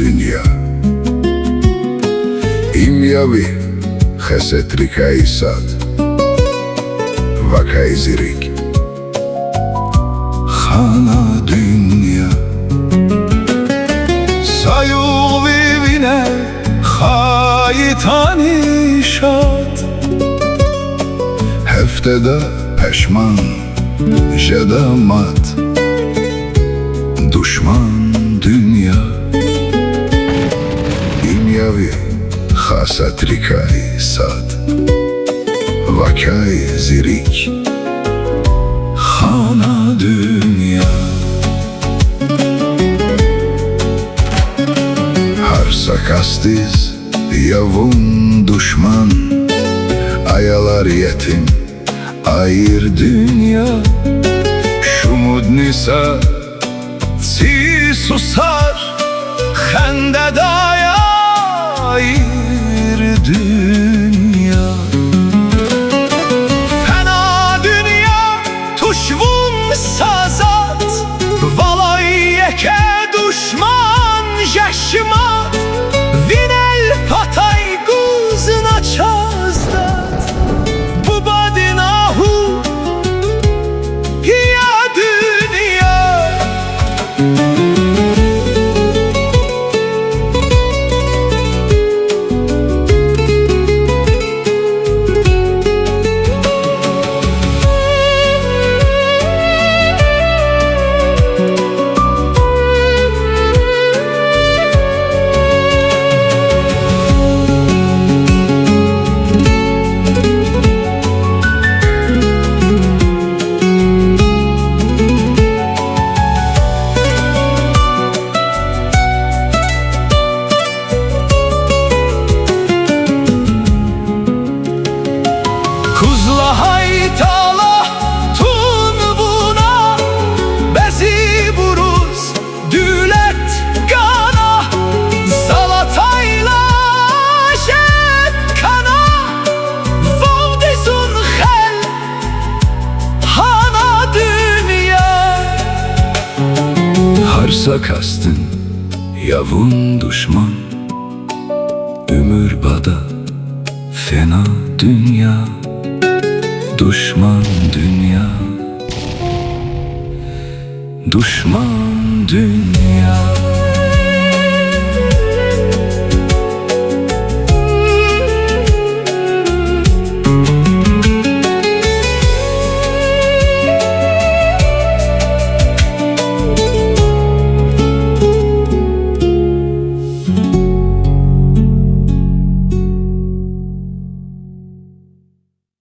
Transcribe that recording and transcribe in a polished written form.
dünya. İmyavi xeset rikay sad, vakay zirik. Xana dünya sayul vivine xayitani şad. Heftede peşman jedamat, düşman dünya. İmyavi xasat rikay sad, vakay zirik. Xana dünya har sakastiz yavun düşman, ayalar yetim ayır dünya. Şumudnisa si susar xende dayayır dünya. Fena dünya tuşvun sazat, valay yeke düşman jeşmat. Vinel patay guzna çazdat, bu badinahu ya dünya. Kuzla haytala tunvuna, bezi buruz dület gana. Salatayla jet kana, vavdizun xel hana dünya. Harsa kastın yavun düşman, ömür bada fena dünya. Düşman dünya, düşman dünya.